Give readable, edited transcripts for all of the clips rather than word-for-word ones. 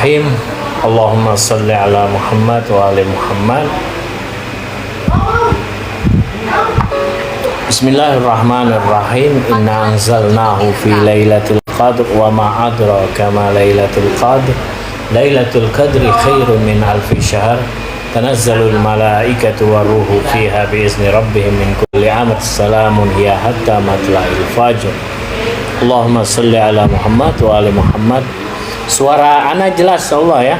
Bismillahirrahmanirrahim. Allahumma salli ala Muhammad wa ali Muhammad. Bismillahirrahmanirrahim. Inna anzalnahu fi lailatul qadr wa ma adraka ma lailatul qadr. Lailatul qadri khairun min alfi syahr. Tanazzalul malaikatu waruhu fiha biizni rabbihim min kulli amr. Salamun hiya hatta matla'il fajr. Allahumma salli ala Muhammad wa ali Muhammad. Suara ana jelas Allah ya?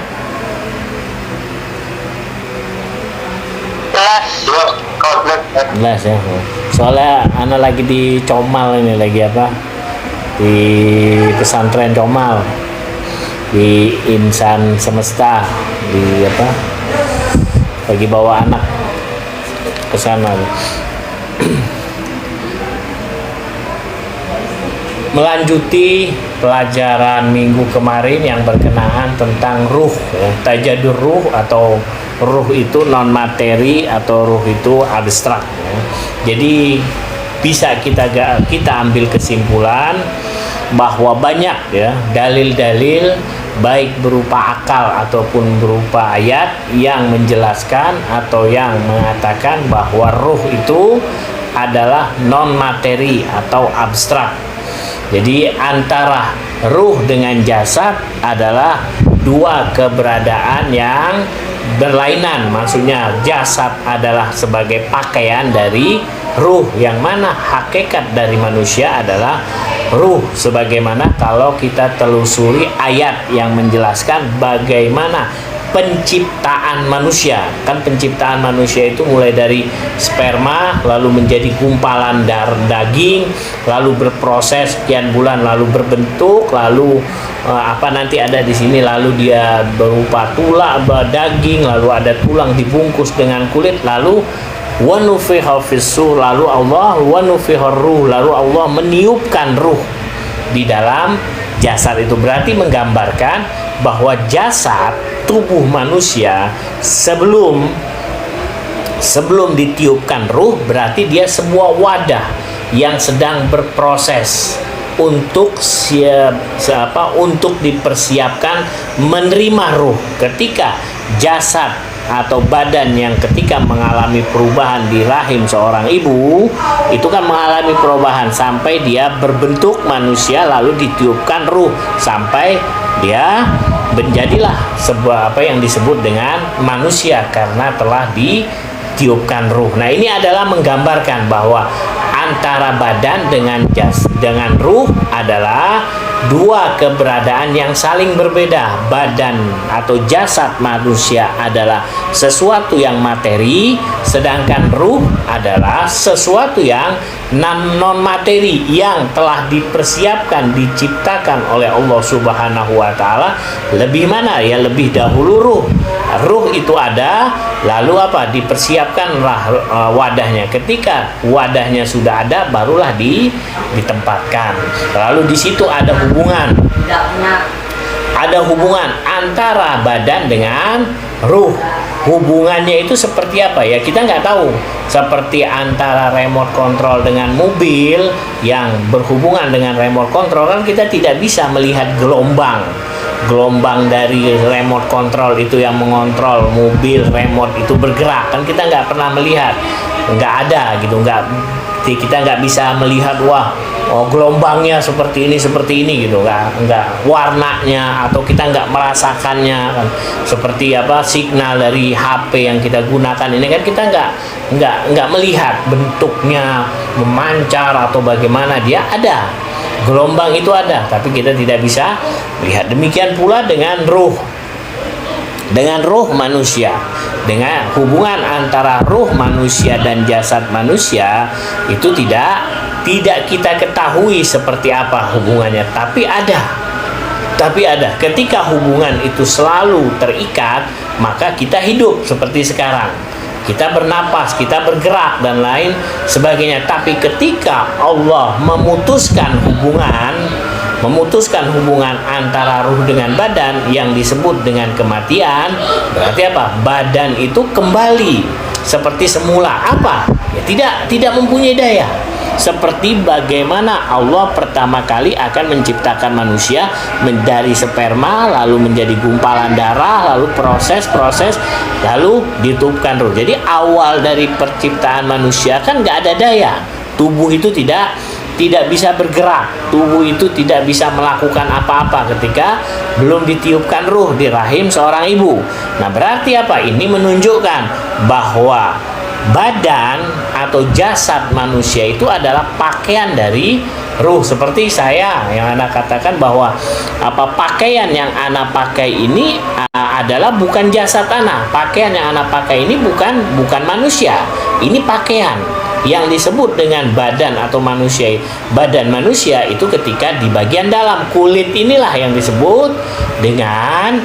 Jelas ya. Soalnya ana lagi di Comal ini, lagi apa? Di pesantren Comal. Di Insan Semesta, di apa? Lagi bawa anak ke sana. Melanjuti pelajaran minggu kemarin yang berkenaan tentang ruh ya. Tajadur ruh, atau ruh itu non materi atau ruh itu abstrak ya. Jadi bisa kita ambil kesimpulan bahwa banyak ya dalil-dalil baik berupa akal ataupun berupa ayat yang menjelaskan atau yang mengatakan bahwa ruh itu adalah non materi atau abstrak. Jadi antara ruh dengan jasad adalah dua keberadaan yang berlainan. Maksudnya jasad adalah sebagai pakaian dari ruh, yang mana hakikat dari manusia adalah ruh. Sebagaimana kalau kita telusuri ayat yang menjelaskan bagaimana penciptaan manusia. Kan penciptaan manusia itu mulai dari sperma, lalu menjadi gumpalan daging, lalu berproses sekian bulan, lalu berbentuk, lalu nanti ada di sini, lalu dia berupa tulang, daging, lalu ada tulang dibungkus dengan kulit, lalu wanufiha fis-sur, lalu Allah wanufiha ruh, lalu Allah meniupkan ruh di dalam jasad itu. Berarti menggambarkan bahwa jasad tubuh manusia sebelum ditiupkan ruh, berarti dia sebuah wadah yang sedang berproses untuk untuk dipersiapkan menerima ruh. Ketika jasad atau badan yang ketika mengalami perubahan di rahim seorang ibu, itu kan mengalami perubahan sampai dia berbentuk manusia, lalu ditiupkan ruh sampai dia menjadilah sebuah apa yang disebut dengan manusia karena telah ditiupkan ruh. Nah, ini adalah menggambarkan bahwa antara badan dengan ruh adalah dua keberadaan yang saling berbeda. Badan atau jasad manusia adalah sesuatu yang materi, sedangkan ruh adalah sesuatu yang non materi yang telah dipersiapkan, diciptakan oleh Allah Subhanahu wa taala. Lebih mana ya? Lebih dahulu ruh. Ruh itu ada, lalu apa? Dipersiapkanlah wadahnya. Ketika wadahnya sudah ada, barulah ditempatkan. Lalu di situ ada hubungan. Ada hubungan antara badan dengan ruh. Hubungannya itu seperti apa ya? Kita nggak tahu. Seperti antara remote control dengan mobil yang berhubungan dengan remote control, kan kita tidak bisa melihat gelombang dari remote control itu yang mengontrol mobil remote itu bergerak, kan kita nggak pernah melihat, nggak ada gitu, kita nggak bisa melihat gelombangnya seperti ini gitu, nggak warnanya, atau kita nggak merasakannya kan, seperti apa signal dari HP yang kita gunakan ini kan kita nggak melihat bentuknya memancar atau bagaimana, dia ada gelombang itu ada, tapi kita tidak bisa melihat. Demikian pula dengan ruh manusia, dengan hubungan antara ruh manusia dan jasad manusia itu tidak kita ketahui seperti apa hubungannya, tapi ada. Ketika hubungan itu selalu terikat, maka kita hidup seperti sekarang, kita bernapas, kita bergerak dan lain sebagainya. Tapi ketika Allah memutuskan hubungan antara ruh dengan badan yang disebut dengan kematian, berarti apa? Badan itu kembali seperti semula. Apa? Ya, tidak mempunyai daya. seperti bagaimana Allah pertama kali akan menciptakan manusia dari sperma, lalu menjadi gumpalan darah, lalu proses, lalu ditiupkan ruh. Jadi awal dari penciptaan manusia kan nggak ada daya, tubuh itu tidak bisa bergerak, tubuh itu tidak bisa melakukan apa-apa ketika belum ditiupkan ruh di rahim seorang ibu. Nah, berarti apa? Ini menunjukkan bahwa badan atau jasad manusia itu adalah pakaian dari ruh. Seperti saya yang anak katakan bahwa pakaian yang anak pakai ini adalah bukan jasad anak. Pakaian yang anak pakai ini bukan manusia. Ini pakaian. Yang disebut dengan badan atau badan manusia itu ketika di bagian dalam kulit inilah yang disebut dengan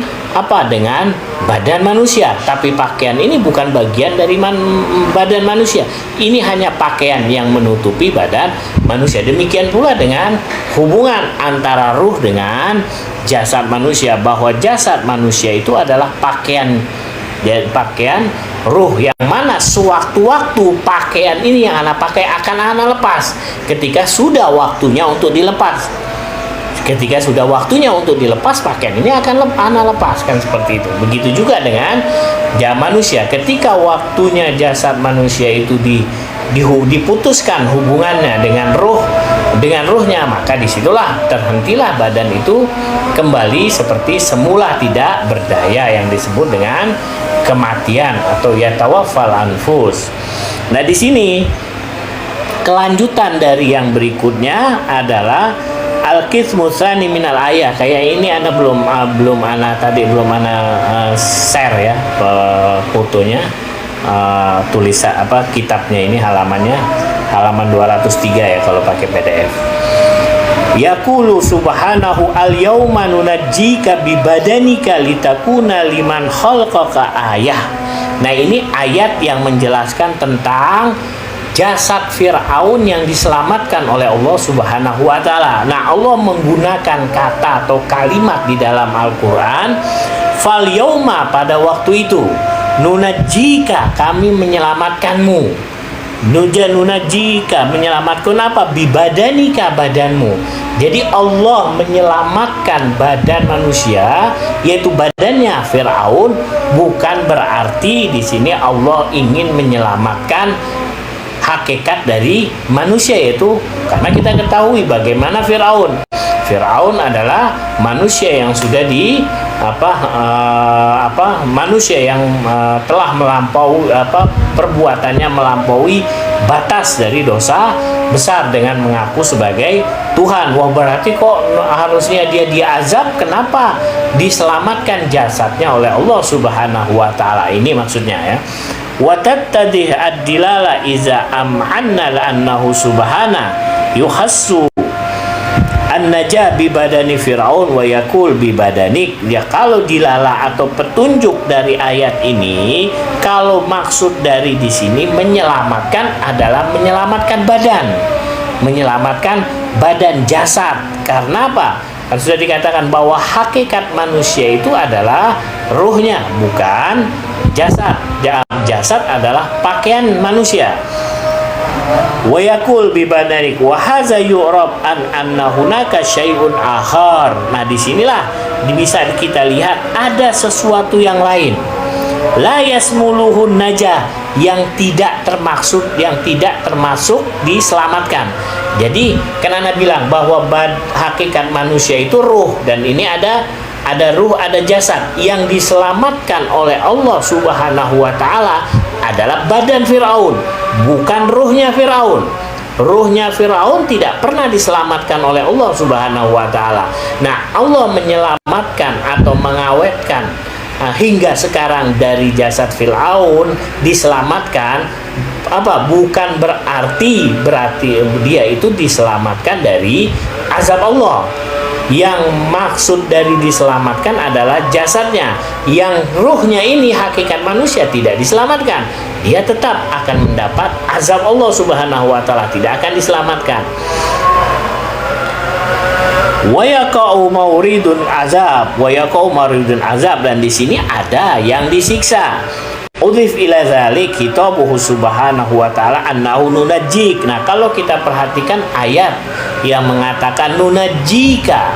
dengan badan manusia. Tapi pakaian ini bukan bagian dari badan manusia. Ini hanya pakaian yang menutupi badan manusia. Demikian pula dengan hubungan antara ruh dengan jasad manusia, bahwa jasad manusia itu adalah pakaian ruh, yang mana sewaktu-waktu pakaian ini yang anak pakai akan anak lepas ketika sudah waktunya untuk dilepas. Ketika sudah waktunya untuk dilepas, pakaian ini akan anak lepaskan, seperti itu. Begitu juga dengan manusia, ketika waktunya jasad manusia itu diputuskan hubungannya dengan ruhnya, maka disitulah terhentilah badan itu kembali seperti semula, tidak berdaya, yang disebut dengan kematian atau yatawaffal anfus. Nah, di sini kelanjutan dari yang berikutnya adalah al-qismu tsani minal ayah. Kayak ini Anda belum share ya fotonya, tulisan kitabnya ini, halaman 203 ya kalau pakai PDF. Yaqulu subhanahu al-yauma nunajjika bi badanika litakuna liman khalaqaka ayah. Nah, ini ayat yang menjelaskan tentang jasad Fir'aun yang diselamatkan oleh Allah Subhanahu wa taala. Nah, Allah menggunakan kata atau kalimat di dalam Al-Qur'an, fal yauma, pada waktu itu, nunajjika, kami menyelamatkanmu. Nunajjika, menyelamatkan apa? Bibadanika, badanmu. Jadi Allah menyelamatkan badan manusia, yaitu badannya Fir'aun, bukan berarti di sini Allah ingin menyelamatkan hakikat dari manusia, yaitu karena kita ketahui bagaimana Fir'aun adalah manusia yang sudah manusia yang telah melampaui perbuatannya melampaui batas dari dosa besar dengan mengaku sebagai Tuhan. Wah, berarti kok harusnya dia diazab, kenapa diselamatkan jasadnya oleh Allah Subhanahu wa taala? Ini maksudnya ya. Wa tattadih ad-dilala iza am'anna la'annahu subhana yuhassu an-najah bi badani Fir'aun wa yakul bi badanik. Ya, kalau dilala atau petunjuk dari ayat ini, kalau maksud dari di sini menyelamatkan adalah menyelamatkan badan jasad. Karena apa? Kan sudah dikatakan bahwa hakikat manusia itu adalah ruhnya, bukan jasad. Jasad adalah pakaian manusia. Wa yakul bi badanik wa hadza yu'rab an anna hunaka syai'un akhar. Nah, disinilah bisa kita lihat ada sesuatu yang lain, la yasmuluhun najah, yang tidak termasuk diselamatkan. Jadi kan Anda bilang bahwa hakikat manusia itu ruh, dan ini ada ruh, ada jasad. Yang diselamatkan oleh Allah Subhanahu wa taala adalah badan Fir'aun, bukan ruhnya Fir'aun. Ruhnya Fir'aun tidak pernah diselamatkan oleh Allah Subhanahu wa taala. Nah, Allah menyelamatkan atau mengawetkan hingga sekarang dari jasad Fir'aun diselamatkan, bukan berarti dia itu diselamatkan dari azab Allah. Yang maksud dari diselamatkan adalah jasadnya. Yang ruhnya ini hakikat manusia tidak diselamatkan, dia tetap akan mendapat azab Allah Subhanahu wa taala, tidak akan diselamatkan. Wa yaqa'u mauridun azab, dan di sini ada yang disiksa. Udhif ila dzalik khitabuhu subhanahu wa ta'ala annahu nunajjik. Nah, kalau kita perhatikan ayat yang mengatakan nunajjika,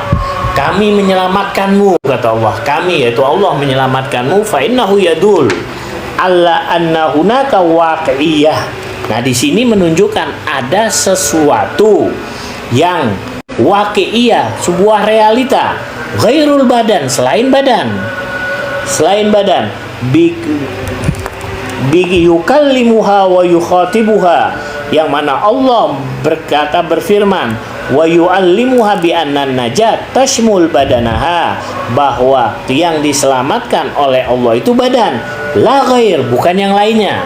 kami menyelamatkanmu, kata Allah. Kami, yaitu Allah, menyelamatkanmu. Fa innahu yadul alla anna hunaka waqi'iyah. Nah, di sini menunjukkan ada sesuatu yang waqi'iyah, sebuah realita, ghairul badan, selain badan. Bi yukallimuha wa yukhatibuha, yang mana Allah berfirman wa yu'allimuha bi anna najat tashmul badanaha, bahwa yang diselamatkan oleh Allah itu badan, la ghair, bukan yang lainnya.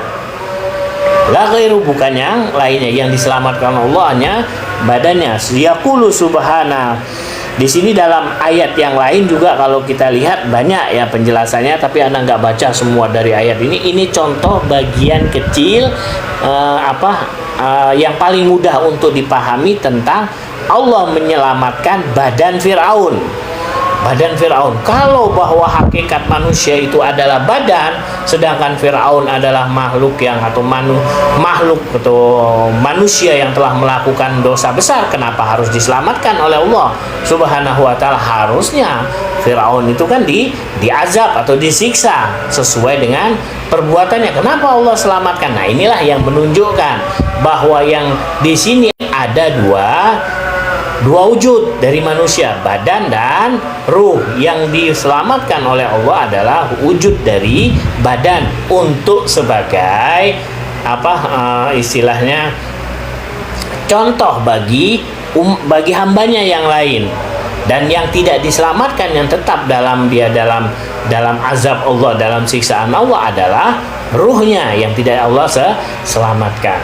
La ghairu, bukan yang lainnya. Yang diselamatkan Allah hanya badannya. Yaqulu subhana. Di sini dalam ayat yang lain juga kalau kita lihat banyak ya penjelasannya, tapi Anda nggak baca semua dari ayat ini. Ini contoh bagian kecil yang paling mudah untuk dipahami tentang Allah menyelamatkan badan Fir'aun. Badan Fir'aun. Kalau bahwa hakikat manusia itu adalah badan, sedangkan Fir'aun adalah makhluk atau manusia yang telah melakukan dosa besar, kenapa harus diselamatkan oleh Allah Subhanahu wa ta'ala? Harusnya Fir'aun itu kan diazab atau disiksa sesuai dengan perbuatannya. Kenapa Allah selamatkan? Nah, inilah yang menunjukkan bahwa yang di sini ada dua wujud dari manusia, badan dan ruh. Yang diselamatkan oleh Allah adalah wujud dari badan untuk sebagai istilahnya contoh bagi hambanya yang lain. Dan yang tidak diselamatkan, yang tetap dalam azab Allah, dalam siksaan Allah, adalah ruhnya yang tidak Allah selamatkan.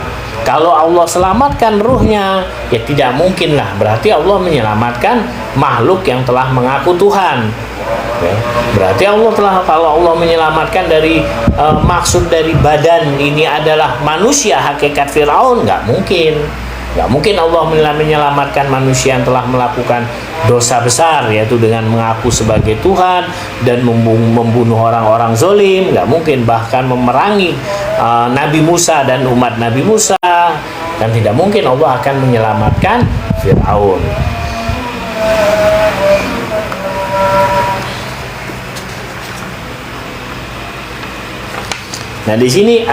Kalau Allah selamatkan ruhnya, ya tidak mungkinlah. Berarti Allah menyelamatkan makhluk yang telah mengaku Tuhan. Ya, berarti kalau Allah menyelamatkan dari maksud dari badan ini adalah manusia, hakikat Fir'aun, nggak mungkin. Nggak mungkin Allah menyelamatkan manusia yang telah melakukan dosa besar, yaitu dengan mengaku sebagai Tuhan dan membunuh orang-orang zolim. Nggak mungkin, bahkan memerangi Nabi Musa dan umat Nabi Musa. Dan tidak mungkin Allah akan menyelamatkan Fir'aun. Nah, di sini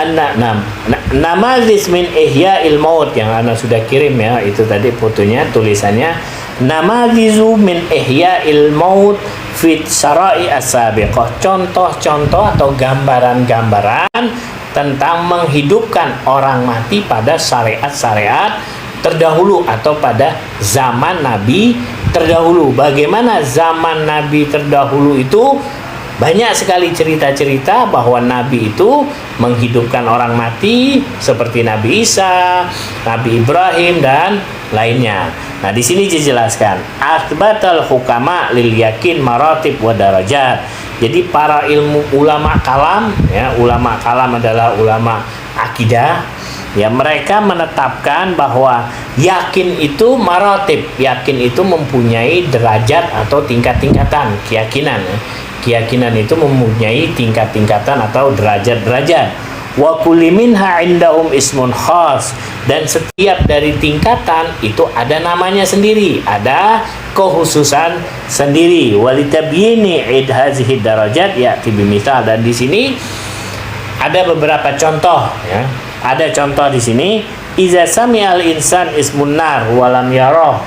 namazis min ihya'il maut yang Anda sudah kirim ya, itu tadi fotonya, tulisannya namazizu min ihya'il maut fit syara'i as-sabiqah. Contoh-contoh atau gambaran-gambaran tentang menghidupkan orang mati pada syariat-syariat terdahulu atau pada zaman Nabi terdahulu. Bagaimana zaman Nabi terdahulu itu banyak sekali cerita-cerita bahwa Nabi itu menghidupkan orang mati seperti Nabi Isa, Nabi Ibrahim dan lainnya. Nah, di sini dijelaskan athbatal hukama lil yakin maratib wa darajat. Jadi para ulama kalam ya, ulama kalam adalah ulama akidah. Ya, mereka menetapkan bahwa yakin itu maratib. Yakin itu mempunyai derajat atau tingkat-tingkatan keyakinan ya. Keyakinan itu mempunyai tingkat-tingkatan atau derajat-derajat. Wa kulli minha indahum ismun khas, dan setiap dari tingkatan itu ada namanya sendiri, ada kekhususan sendiri. Walitabyini id hazihi darajat ya'ti bimithal, dan di sini ada beberapa contoh ya. Ada contoh di sini, iza sami'al insan ismun nar wa lam yarah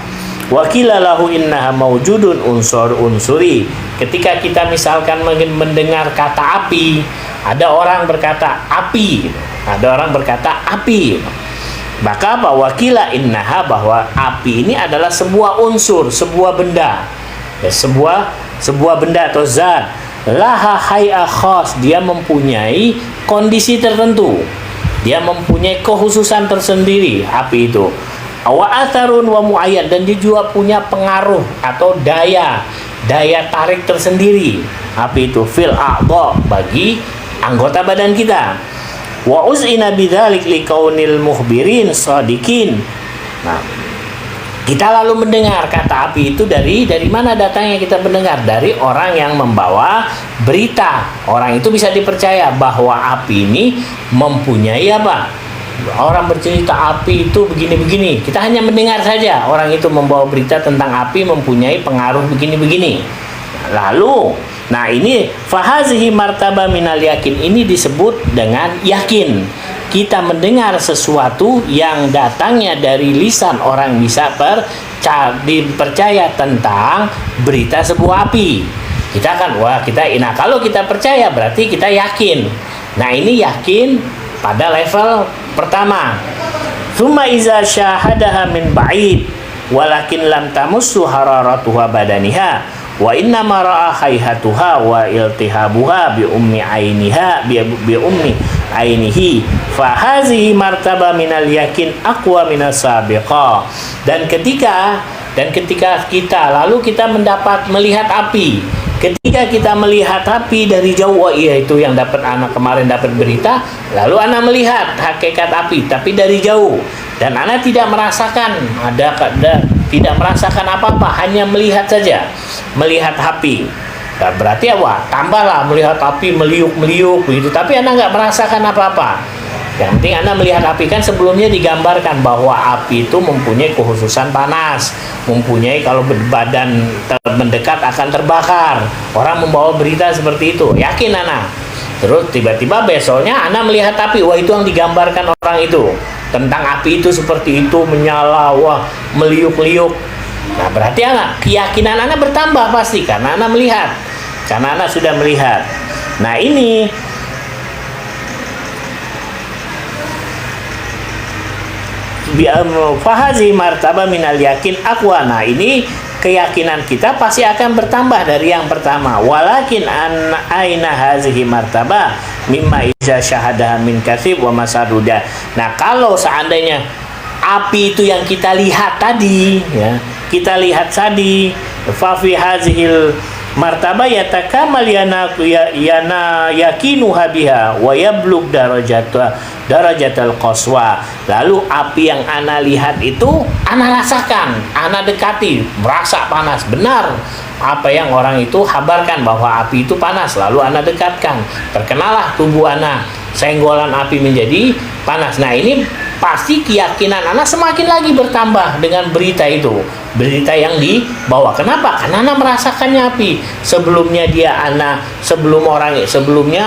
wa qila lahu innaha mawjudun unsuri. Ketika kita misalkan mendengar kata api, ada orang berkata api, maka apa? Wakila innaha, bahwa api ini adalah sebuah unsur, sebuah benda, ya, sebuah benda atau zat. Laha hay'a khas, dia mempunyai kondisi tertentu, dia mempunyai kekhususan tersendiri api itu. Wa atharun wa muayyad, dan dia juga punya pengaruh atau daya tarik tersendiri api itu fil a'dha, bagi anggota badan kita. Wa uz'ina bidzalik liqaunil mukhbirin shadiqin. Nah, Kita lalu mendengar kata api itu dari mana datangnya kita mendengar? Dari orang yang membawa berita. Orang itu bisa dipercaya bahwa api ini mempunyai apa? Orang bercerita api itu begini-begini. Kita hanya mendengar saja. Orang itu membawa berita tentang api mempunyai pengaruh begini-begini. Lalu, nah ini fahazihi martaba minal yakin, ini disebut dengan yakin. Kita mendengar sesuatu yang datangnya dari lisan orang bisa dipercaya tentang berita sebuah api. Kita kan, nah kalau kita percaya berarti kita yakin. Nah ini yakin pada level pertama. Tsumma iza syahadaha min ba'id walakin lam tamussu hararatuha badaniha wa inna ma ra'a hayhatuha wa iltihabuha bi ummi ainiha bi ummi ainihi fa hazihi martaba minal yakin aqwa minas sabiqah. Dan ketika kita lalu kita melihat api. Ketika kita melihat api dari jauh, iya itu yang dapat anak kemarin dapat berita, lalu anak melihat hakikat api tapi dari jauh, dan anak tidak merasakan tidak merasakan apa-apa, hanya melihat saja, melihat api. Nah, berarti apa? Tambahlah melihat api meliuk-meliuk begitu, tapi anak nggak merasakan apa-apa. Yang penting Anda melihat api, kan sebelumnya digambarkan bahwa api itu mempunyai kekhususan panas, mempunyai kalau badan mendekat akan terbakar. Orang membawa berita seperti itu, yakin Anda. Terus tiba-tiba besoknya Anda melihat api, wah itu yang digambarkan orang itu. Tentang api itu seperti itu, menyala, wah meliuk-liuk. Nah berarti Anda, keyakinan Anda bertambah pasti, karena Anda melihat. Karena Anda sudah melihat. Nah ini fahazi martaba minal yakin aqwa. Nah ini keyakinan kita pasti akan bertambah dari yang pertama. Walakin an aina hazihi martaba mimma iza syahadaha min kasib wa masaduda. Nah kalau seandainya api itu yang kita lihat tadi, ya kita lihat tadi, fa fi hazihil martaba yatakamal yakinuha biha wa yablug darajatal qaswa. Lalu api yang ana lihat itu ana rasakan, ana dekati, merasa panas. Benar apa yang orang itu kabarkan bahwa api itu panas, lalu ana dekatkan, terkenalah tubuh ana, senggolan api menjadi panas. Nah ini pasti keyakinan anak semakin lagi bertambah dengan berita itu, berita yang dibawa. Kenapa? Karena anak merasakannya api. Sebelumnya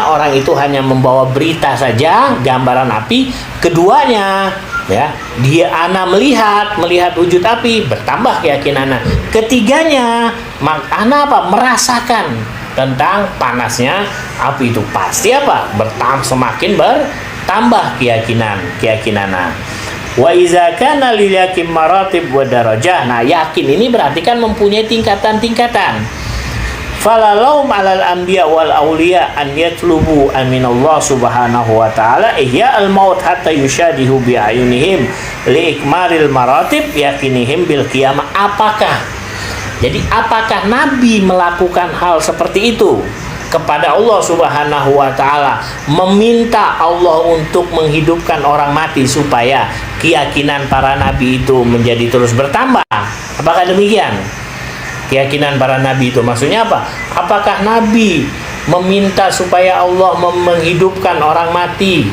orang itu hanya membawa berita saja, gambaran api. Keduanya, ya, anak melihat wujud api, bertambah keyakinan anak. Ketiganya, anak merasakan tentang panasnya api itu, pasti semakin bertambah keyakinan. Wa iza kana lil yakin maratib wa darajah. Nah, yakin ini berarti kan mempunyai tingkatan-tingkatan. Falalaum 'alal anbiya wal auliya an yatlubu aminallah subhanahu wa ta'ala ihya al maut hatta yushadihu bi ayunihim li ikmaril maratib yakinihim bil qiyamah. Apakah Nabi melakukan hal seperti itu kepada Allah subhanahu wa ta'ala, meminta Allah untuk menghidupkan orang mati supaya keyakinan para nabi itu menjadi terus bertambah? Apakah demikian keyakinan para nabi itu? Maksudnya apa? Apakah nabi meminta supaya Allah menghidupkan orang mati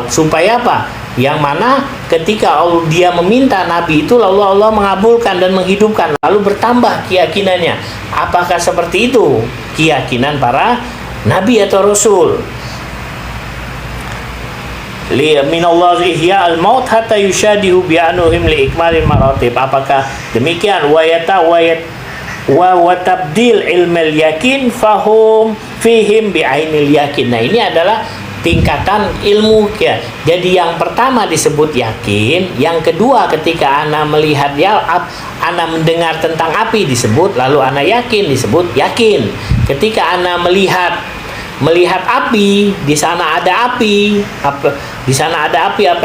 supaya apa? Yang mana ketika dia meminta nabi itu, lalu Allah mengabulkan dan menghidupkan, lalu bertambah keyakinannya. Apakah seperti itu keyakinan para nabi atau rasul? Li minallah ihya al maut hatta yushadihu bi anuhim li ikmalil maratib. Apakah demikian? Wa tabdil ilmil yakin fahum fihim bi ainil yakin. Nah ini adalah tingkatan ilmu, ya. Jadi yang pertama disebut yakin, yang kedua ketika ana melihat ana mendengar tentang api disebut, lalu ana yakin disebut yakin. Ketika ana melihat api, di sana ada api, apa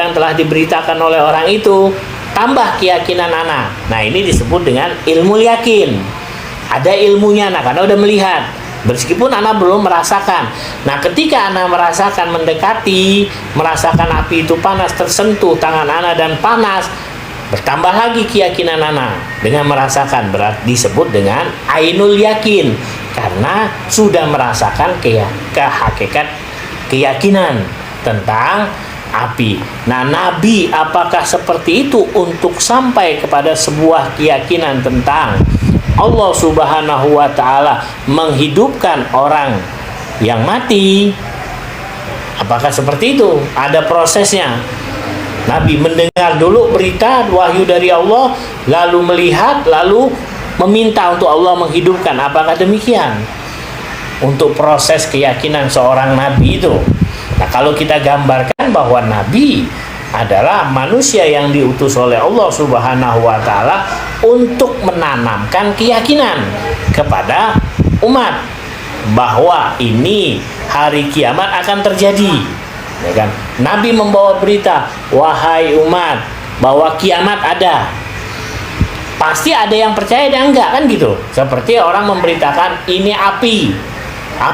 yang telah diberitakan oleh orang itu, tambah keyakinan ana. Nah ini disebut dengan ilmu yakin. Ada ilmunya anak, karena udah melihat. Meskipun anak belum merasakan. Nah ketika anak merasakan, mendekati, merasakan api itu panas, tersentuh tangan anak dan panas, Bertambah lagi keyakinan anak dengan merasakan, berat disebut dengan ainul yakin, karena sudah merasakan hakikat keyakinan tentang api. Nah, Nabi apakah seperti itu untuk sampai kepada sebuah keyakinan tentang Allah Subhanahu wa Ta'ala menghidupkan orang yang mati? Apakah seperti itu? Ada prosesnya. Nabi mendengar dulu berita wahyu dari Allah, lalu melihat, lalu meminta untuk Allah menghidupkan. Apakah demikian? Untuk proses keyakinan seorang Nabi itu. Nah, kalau kita gambarkan bahwa Nabi adalah manusia yang diutus oleh Allah Subhanahu wa Ta'ala untuk menanamkan keyakinan kepada umat bahwa ini hari kiamat akan terjadi. Ya kan? Nabi membawa berita, wahai umat, bahwa kiamat ada. Pasti ada yang percaya dan enggak, kan gitu. Seperti orang memberitakan ini api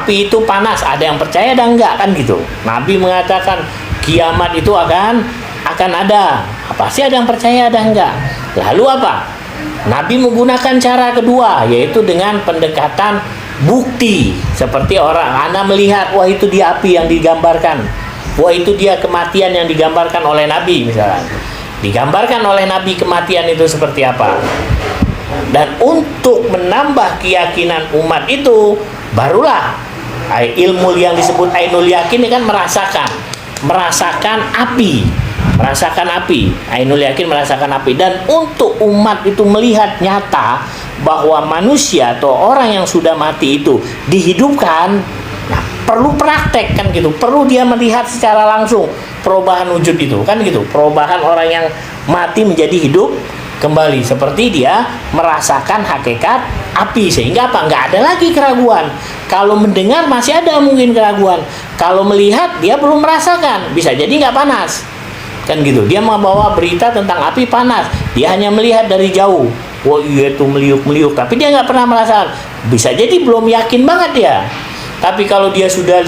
itu panas, ada yang percaya dan enggak, kan gitu. Nabi mengatakan kiamat itu akan ada. Pasti ada yang percaya dan enggak. Lalu apa? Nabi menggunakan cara kedua, yaitu dengan pendekatan bukti. Seperti orang, Anda melihat, wah itu dia api yang digambarkan, wah itu dia kematian yang digambarkan oleh Nabi misalnya. Digambarkan oleh Nabi kematian itu seperti apa. Dan untuk menambah keyakinan umat itu, barulah ilmu yang disebut ainul yakin ini kan merasakan api. Ainul yakin merasakan api. Dan untuk umat itu melihat nyata bahwa manusia atau orang yang sudah mati itu dihidupkan, nah perlu praktek, kan gitu. Perlu dia melihat secara langsung perubahan wujud itu, kan gitu. Perubahan orang yang mati menjadi hidup kembali, seperti dia merasakan hakikat api. Sehingga apa? Nggak ada lagi keraguan. Kalau mendengar masih ada mungkin keraguan. Kalau melihat dia belum merasakan, bisa jadi nggak panas, kan gitu. Dia membawa berita tentang api panas, dia hanya melihat dari jauh, wah iya itu meliuk-meliuk, tapi dia nggak pernah merasakan. Bisa jadi belum yakin banget dia. Tapi kalau dia sudah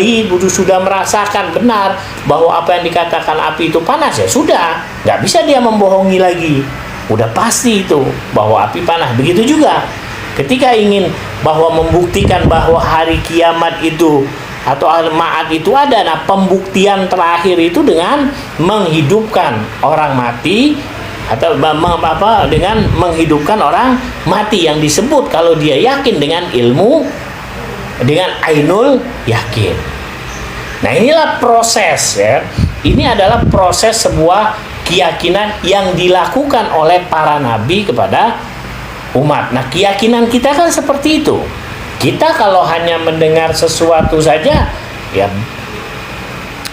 merasakan benar bahwa apa yang dikatakan api itu panas, ya sudah, nggak bisa dia membohongi lagi. Udah pasti itu bahwa api panas. Begitu juga ketika ingin bahwa membuktikan bahwa hari kiamat itu atau al-ma'ad itu ada. Nah, pembuktian terakhir itu dengan menghidupkan orang mati atau dengan menghidupkan orang mati yang disebut kalau dia yakin dengan ilmu, dengan ainul yakin. Nah, inilah proses ya. Ini adalah proses sebuah keyakinan yang dilakukan oleh para nabi kepada umat. Nah, keyakinan kita kan seperti itu. Kita kalau hanya mendengar sesuatu saja, ya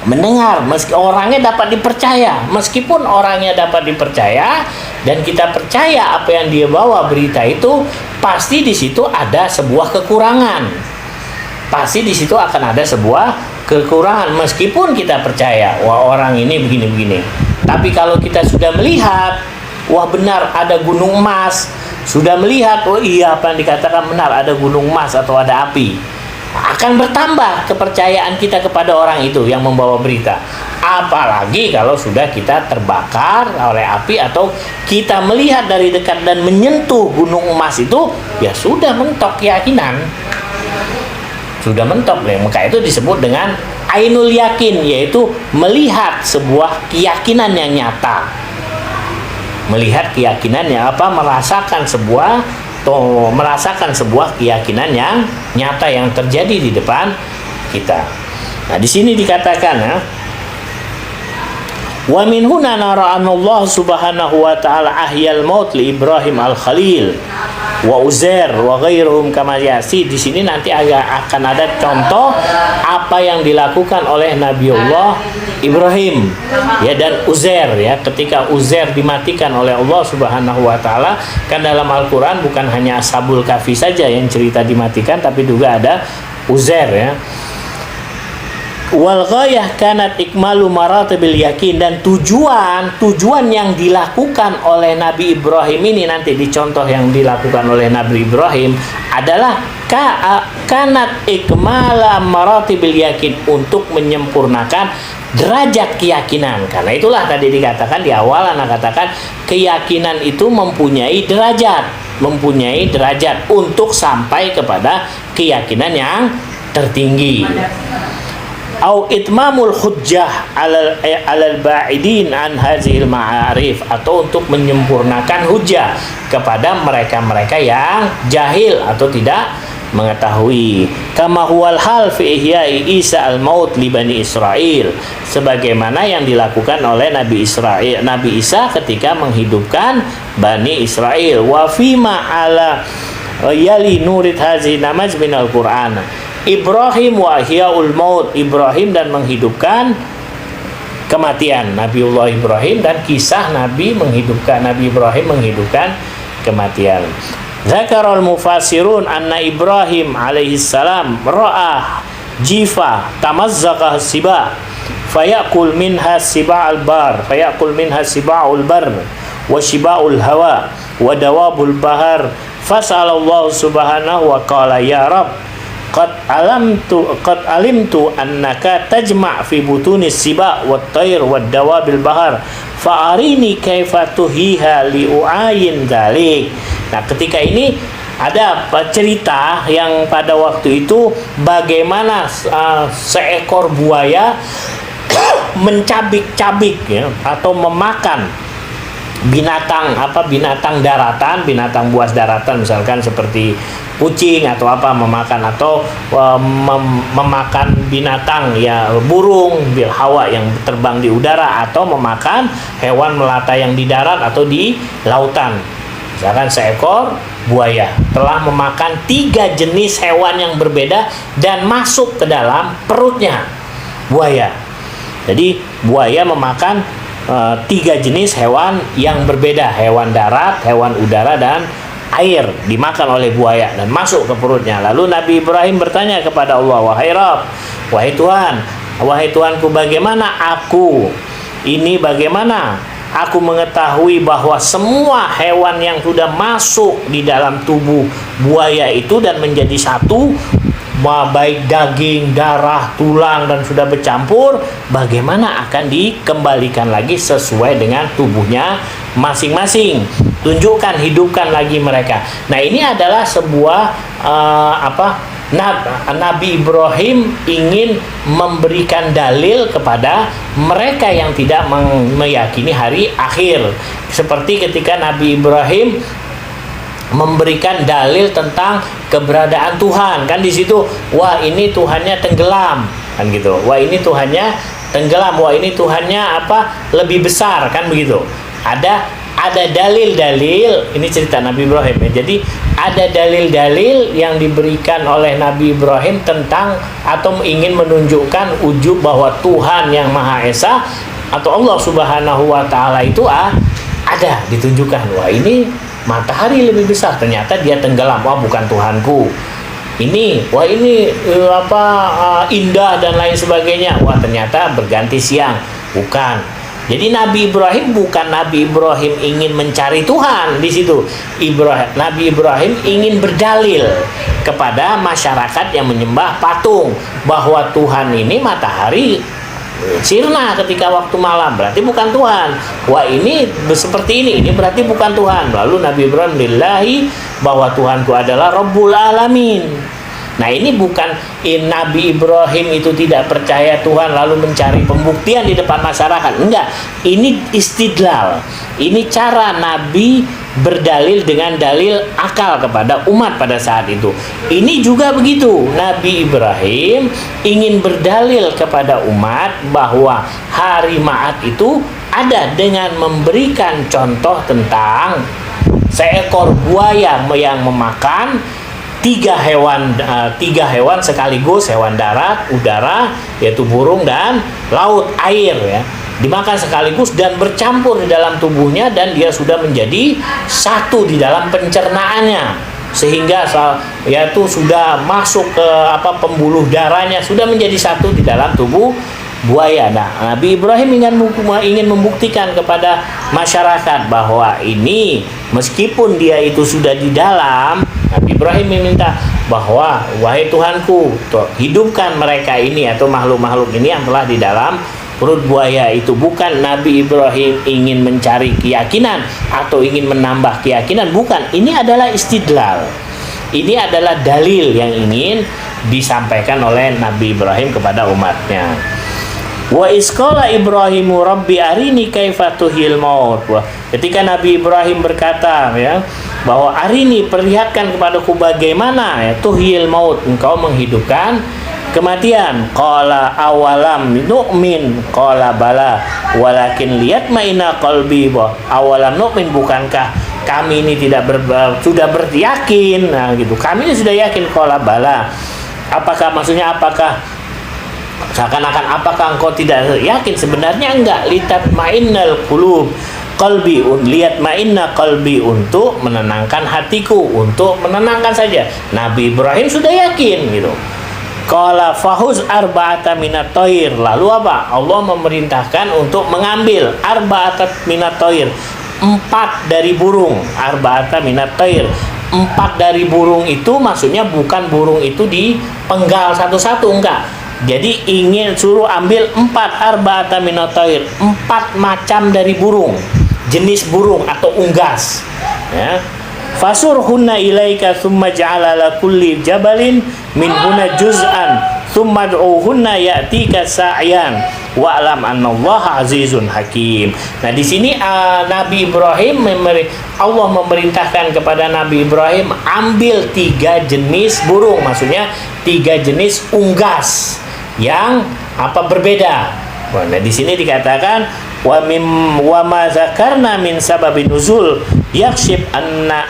mendengar, meski orangnya dapat dipercaya, meskipun orangnya dapat dipercaya dan kita percaya apa yang dia bawa berita itu, pasti di situ ada sebuah kekurangan. Pasti di situ akan ada sebuah kekurangan meskipun kita percaya, wah orang ini begini-begini. Tapi kalau kita sudah melihat, wah benar ada gunung emas, sudah melihat, oh iya apa yang dikatakan benar, ada gunung emas atau ada api, akan bertambah kepercayaan kita kepada orang itu yang membawa berita. Apalagi kalau sudah kita terbakar oleh api atau kita melihat dari dekat dan menyentuh gunung emas itu, ya sudah mentok keyakinan. Sudah mentok, maka itu disebut dengan ainul yakin, yaitu melihat sebuah keyakinan yang nyata. Melihat keyakinan yang merasakan sebuah keyakinan yang nyata yang terjadi di depan kita. Nah, di sini dikatakan ya, wa min huna nara anna Allah Subhanahu wa ta'ala ahyal maut li Ibrahim al-Khalil wa Uzair wa ghairuhum kama yasi. Di sini nanti akan ada contoh apa yang dilakukan oleh Nabiullah Ibrahim ya dan Uzair ya, ketika Uzair dimatikan oleh Allah Subhanahu wa taala. Kan dalam Al-Qur'an bukan hanya Ashabul Kahfi saja yang cerita dimatikan, tapi juga ada Uzair ya. Wal ghayah kanat ikmalu maratibil yakin, dan tujuan yang dilakukan oleh Nabi Ibrahim ini nanti di contoh yang dilakukan oleh Nabi Ibrahim adalah kanat ikmala maratibil yakin, untuk menyempurnakan derajat keyakinan. Karena itulah tadi dikatakan di awal, anak katakan keyakinan itu mempunyai derajat untuk sampai kepada keyakinan yang tertinggi. Au itmamul hujjah alal ba'idin an hazil ma'arif, atau untuk menyempurnakan hujjah kepada mereka-mereka yang jahil atau tidak mengetahui. Kama huwal hal fi ihya'i Isa al-maut li Bani Israel, sebagaimana yang dilakukan oleh Nabi Isa ketika menghidupkan Bani Israel. Wa fima ala yali nurid hazi namaz minal Qur'an Ibrahim wa ihyaul maut, Ibrahim dan menghidupkan kematian, Nabiullah Ibrahim, dan kisah Nabi Ibrahim menghidupkan kematian. Zakarul mufassirun anna Ibrahim alaihi salam ra'a jifa tamazzaqah siba fayakul minha siba'ul bar wa shiba'ul hawa wa dawabul bahar. Fas'alallahu subhanahu wa qala ya Rabb qad alimtu annaka tajma' fi butunis siba' wat tayr wad dawabil bahar fa'arini kaifa tuhiha li'u'ayin dzalik. Nah, ketika ini ada cerita yang pada waktu itu bagaimana seekor buaya mencabik-cabik ya, atau memakan binatang daratan, binatang buas daratan, misalkan seperti kucing atau apa, memakan atau memakan binatang ya, burung bil hawa yang terbang di udara, atau memakan hewan melata yang di darat atau di lautan. Misalkan seekor buaya telah memakan 3 jenis hewan yang berbeda dan masuk ke dalam perutnya buaya. Jadi buaya memakan 3 jenis hewan yang berbeda, hewan darat, hewan udara, dan air, dimakan oleh buaya dan masuk ke perutnya. Lalu Nabi Ibrahim bertanya kepada Allah, wahai Rabb, wahai Tuhanku, bagaimana aku mengetahui bahwa semua hewan yang sudah masuk di dalam tubuh buaya itu dan menjadi satu, baik daging, darah, tulang, dan sudah bercampur, bagaimana akan dikembalikan lagi sesuai dengan tubuhnya masing-masing. Tunjukkan, hidupkan lagi mereka. Nah, ini adalah sebuah Nabi Ibrahim ingin memberikan dalil kepada mereka yang tidak meyakini hari akhir. Seperti ketika Nabi Ibrahim memberikan dalil tentang keberadaan Tuhan, kan di situ, wah ini Tuhannya tenggelam, kan gitu. Wah ini Tuhannya tenggelam, wah ini Tuhannya lebih besar, kan begitu. Ada dalil-dalil, ini cerita Nabi Ibrahim ya. Jadi ada dalil-dalil yang diberikan oleh Nabi Ibrahim tentang atau ingin menunjukkan wujud bahwa Tuhan yang Maha Esa atau Allah Subhanahu wa taala itu ada, ditunjukkan. Wah ini matahari lebih besar, ternyata dia tenggelam, wah bukan Tuhanku. Ini indah dan lain sebagainya, wah ternyata berganti siang, bukan. Jadi Nabi Ibrahim bukan Nabi Ibrahim ingin mencari Tuhan di situ. Nabi Ibrahim ingin berdalil kepada masyarakat yang menyembah patung bahwa Tuhan ini matahari sirna ketika waktu malam, berarti bukan Tuhan. Wah ini seperti ini berarti bukan Tuhan. Lalu Nabi Ibrahim lillahi, bahwa Tuhanku adalah Rabbul Alamin. Nah ini bukan Nabi Ibrahim itu tidak percaya Tuhan lalu mencari pembuktian di depan masyarakat. Enggak, ini istidlal. Ini cara Nabi berdalil dengan dalil akal kepada umat pada saat itu. Ini juga begitu. Nabi Ibrahim ingin berdalil kepada umat bahwa hari Ma'ad itu ada dengan memberikan contoh tentang seekor buaya yang memakan 3 hewan sekaligus, hewan darat, udara, yaitu burung, dan laut, air ya, dimakan sekaligus dan bercampur di dalam tubuhnya, dan dia sudah menjadi satu di dalam pencernaannya, sehingga yaitu sudah masuk ke pembuluh darahnya, sudah menjadi satu di dalam tubuh buaya. Nah, Nabi Ibrahim ingin membuktikan kepada masyarakat bahwa ini meskipun dia itu sudah di dalam, Nabi Ibrahim meminta bahwa wahai Tuhanku, hidupkan mereka ini atau makhluk-makhluk ini yang telah di dalam perut buaya itu. Bukan Nabi Ibrahim ingin mencari keyakinan atau ingin menambah keyakinan, bukan. Ini adalah istidlal. Ini adalah dalil yang ingin disampaikan oleh Nabi Ibrahim kepada umatnya. Wa isqala Ibrahimu Rabbi arini kaifa tuhil maut. Ketika Nabi Ibrahim berkata ya bahwa arini, perlihatkan kepadaku bagaimana ya tuhil maut, engkau menghidupkan kematian. Qala awalam nu'min, qala bala walakin liyatmaina qalbi. Awalam nu'min, bukankah kami ini sudah beryakin? Nah gitu, kami ini sudah yakin. Qala bala, apakah maksudnya, apakah seakan-akan apakah engkau tidak yakin? Sebenarnya enggak. Litatmainnal qulub qalbi, lihat mainna qalbi, untuk menenangkan hatiku, untuk menenangkan saja. Nabi Ibrahim sudah yakin gitu. Qala fahuz arba'ata minat toir. Lalu apa? Allah memerintahkan untuk mengambil arba'ata minat toir, 4 dari burung. Arba'ata minat toir, 4 dari burung itu maksudnya bukan burung itu dipenggal satu-satu, enggak. Jadi ingin suruh ambil 4 arba'ata minat toir, 4 macam dari burung, jenis burung atau unggas ya. Fasurhunna ilaika thumma ja'ala la kulli jabalin minhunna juz'an thumma ad'uhunna ya'tika sa'yan wa'lam annallaha azizun hakim. Nah di sini Nabi Ibrahim Allah memerintahkan kepada Nabi Ibrahim ambil 3 jenis burung, maksudnya 3 jenis unggas yang berbeda. Nah di sini dikatakan wa ma zakarna min sababin nuzul yakshif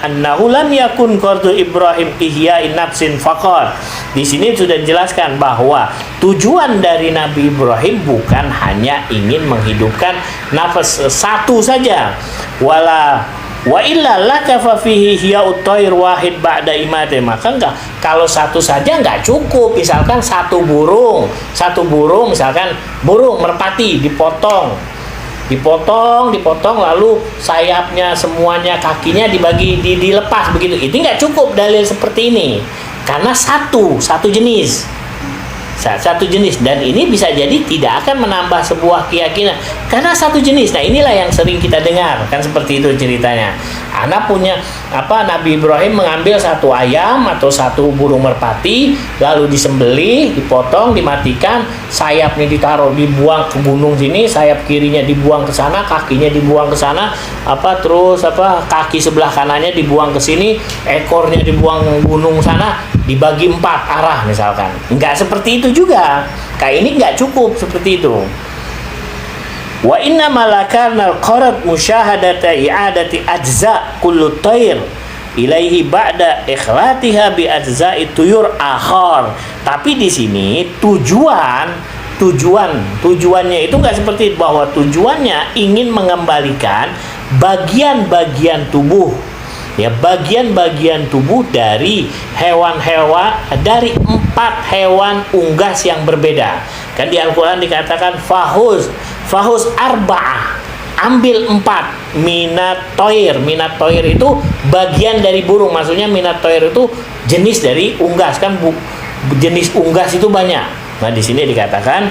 annahu lam yakun qardu Ibrahim ihya'in nafsin faqat. Di sini sudah dijelaskan bahwa tujuan dari Nabi Ibrahim bukan hanya ingin menghidupkan nafas satu saja. Wa illa lakafa fihi hiya'ut thair wahid ba'da imate. Maka enggak, kalau satu saja enggak cukup. Misalkan satu burung misalkan burung merpati dipotong lalu sayapnya semuanya, kakinya dibagi dilepas begitu. Itu enggak cukup dalil seperti ini. Karena satu jenis. Dan ini bisa jadi tidak akan menambah sebuah keyakinan karena satu jenis. Nah inilah yang sering kita dengar kan, seperti itu ceritanya. Anak punya Nabi Ibrahim mengambil satu ayam atau satu burung merpati, lalu disembelih, dipotong, dimatikan, sayapnya dibuang ke gunung sini, sayap kirinya dibuang ke sana, kakinya dibuang ke sana, kaki sebelah kanannya dibuang ke sini, ekornya dibuang ke gunung sana, dibagi 4 arah misalkan. Enggak seperti itu juga. Kayak ini enggak cukup seperti itu. Wa inna malakarna al-qarad musyahadata i'adati ajza kullu tayr ilaihi ba'da ikhlatiha bi ajza'i tuyur akhar. Tapi di sini tujuannya itu enggak seperti itu, bahwa tujuannya ingin mengembalikan bagian-bagian tubuh bagian-bagian tubuh dari hewan-hewan, dari 4 hewan unggas yang berbeda. Kan di Al-Quran dikatakan fahuz arba'ah, ambil 4 minat toir itu bagian dari burung, maksudnya minat toir itu jenis dari unggas kan, jenis unggas itu banyak. Nah di sini dikatakan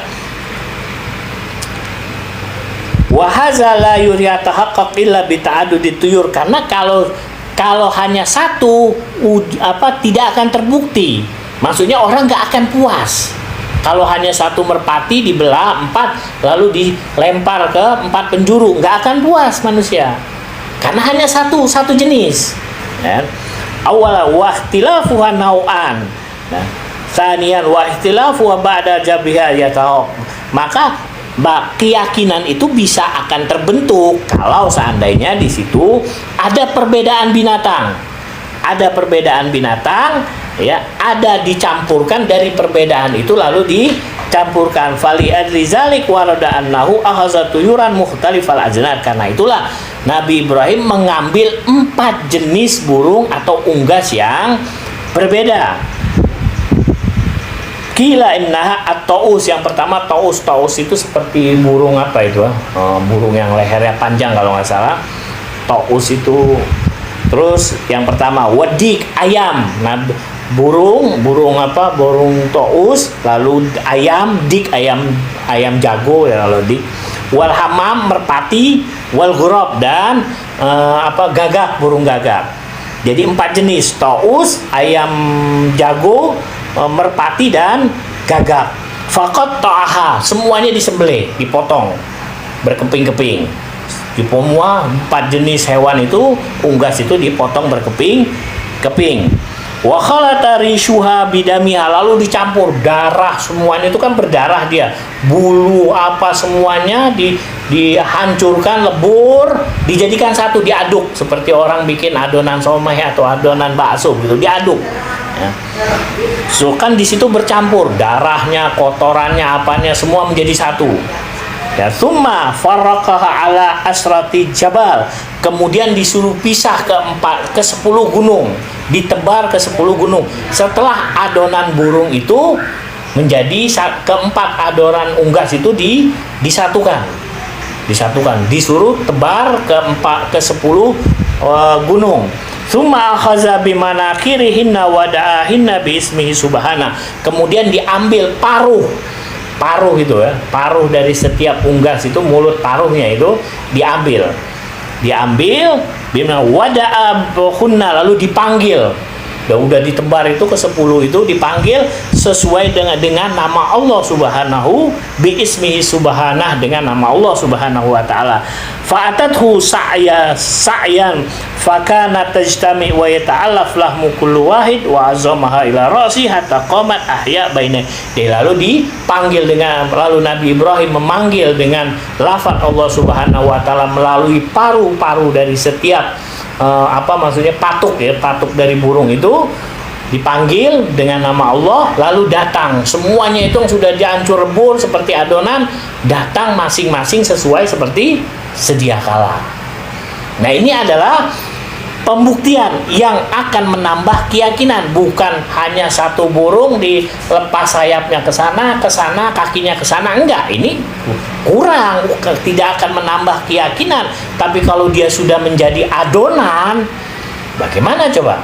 wa hadza la yatahaqqaq illa bi ta'addudi tuyur, karena kalau hanya satu tidak akan terbukti. Maksudnya orang nggak akan puas. Kalau hanya satu merpati dibelah 4 lalu dilempar ke 4 penjuru, nggak akan puas manusia. Karena hanya satu jenis. Awala wa ikhtilafuha nau'an. Tsaniyan wa ikhtilafuha ba'da jabiha yata'aq. Maka keyakinan itu bisa akan terbentuk kalau seandainya di situ ada perbedaan binatang. Ada dicampurkan dari perbedaan itu lalu dicampurkan. Fali adzalik warada annahu akhadha tuyuran mukhtalifal ajnad. Karena itulah Nabi Ibrahim mengambil 4 jenis burung atau unggas yang berbeda. Kila innaha at-taus. Yang pertama taus. Taus itu seperti burung apa itu? Burung yang lehernya panjang kalau nggak salah. Taus itu. Terus yang pertama wadik, ayam. Nah, burung apa? Burung taus. Lalu ayam, dik, ayam jago ya kalau dik. Wal hamam, merpati. Wal ghurab, dan gagak, burung gagak. Jadi 4 jenis: taus, ayam jago, merpati, dan gagak. Faqat ta'aha, semuanya disembelih, dipotong berkeping-keping. Semua 4 jenis hewan itu, unggas itu dipotong berkeping-keping. Wa khalata rishuha bidamiha, lalu dicampur darah, semuanya itu kan berdarah dia. Bulu apa semuanya dihancurkan, lebur, dijadikan satu, diaduk seperti orang bikin adonan somai atau adonan bakso gitu, diaduk. Ya. So kan di situ bercampur darahnya, kotorannya, apanya semua menjadi satu. Ya, summa farraqaha ala asrati jabal. Kemudian disuruh pisah ke 10 gunung, ditebar ke 10 gunung. Setelah adonan burung itu menjadi keempat adonan unggas itu disatukan. Disuruh tebar ke 10 gunung. Summa akhaza bimanakirihinna wa da'ahinna biismihi subhana. Kemudian diambil paruh itu ya, paruh dari setiap unggas itu, mulut paruhnya itu diambil bimana wada'abuhunna, lalu dipanggil. Udah ditebar itu ke 10 itu dipanggil sesuai dengan nama Allah Subhanahu bi ismihi subhanah, dengan nama Allah Subhanahu wa taala. Fa'atathu sa'yan fakana tajtami wa yata'allaf lahmu kullu wahid wa azamaha ila ra'si hatta qamat ahya baina. Lalu dipanggil lalu Nabi Ibrahim memanggil dengan lafaz Allah Subhanahu wa taala melalui paru-paru dari setiap patuk dari burung itu dipanggil dengan nama Allah, lalu datang semuanya itu yang sudah dihancur lebur seperti adonan, datang masing-masing sesuai seperti sedia kala. Nah, ini adalah pembuktian yang akan menambah keyakinan, bukan hanya satu burung dilepas sayapnya ke sana, kakinya ke sana, enggak. Ini kurang, tidak akan menambah keyakinan. Tapi kalau dia sudah menjadi adonan, bagaimana coba?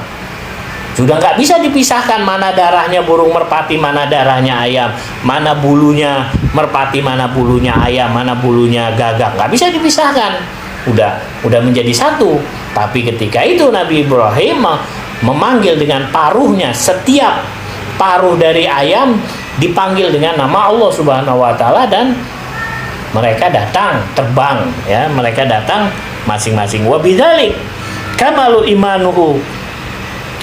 Sudah nggak bisa dipisahkan mana darahnya burung merpati, mana darahnya ayam, mana bulunya merpati, mana bulunya ayam, mana bulunya gagak. Nggak bisa dipisahkan. Udah menjadi satu. Tapi ketika itu Nabi Ibrahim memanggil dengan paruhnya, setiap paruh dari ayam dipanggil dengan nama Allah Subhanahu wa taala, dan mereka datang terbang, ya, mereka datang masing-masing. Wa bidzalik kamalu imanuhu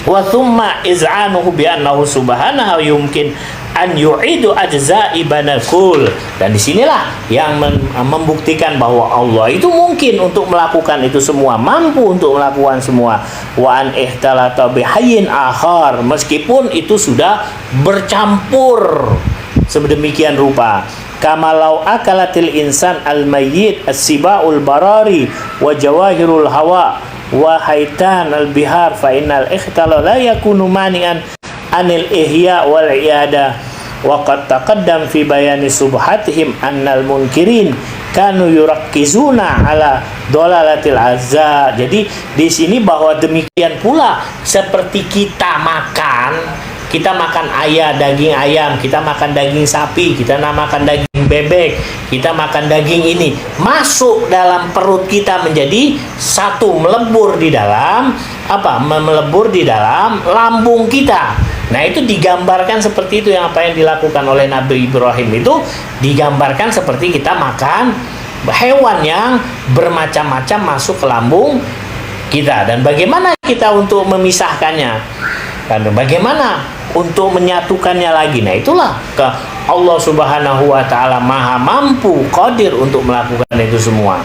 wa thumma iz'anuhu bi annahu subhanahu yumkin an yu'idu ajza'i banakul. Dan disinilah yang membuktikan bahwa Allah itu mungkin untuk melakukan itu semua, mampu untuk melakukan semua. Wa an ihtalata bihayyin akhar, meskipun itu sudah bercampur sedemikian rupa. Kamalau akalatil insan al-mayyit as-sibaul barari wa jawahirul hawa wa haitan al-bihar fa innal ikhtala la yakunu mani'an anil ihya wal i'ada wa qad taqaddam fi bayani subhatihim annal munkirin kanu yurakkizuna ala dolalatil azza. Jadi di sini bahwa demikian pula seperti kita makan daging ayam, kita makan daging sapi, kita makan daging bebek, kita makan daging ini, masuk dalam perut kita menjadi satu, melebur di dalam lambung kita. Nah, itu digambarkan seperti itu, yang dilakukan oleh Nabi Ibrahim itu digambarkan seperti kita makan hewan yang bermacam-macam masuk ke lambung kita. Dan bagaimana kita untuk memisahkannya? Dan bagaimana untuk menyatukannya lagi? Nah, itulah Allah Subhanahu wa taala Maha mampu, qadir untuk melakukan itu semua.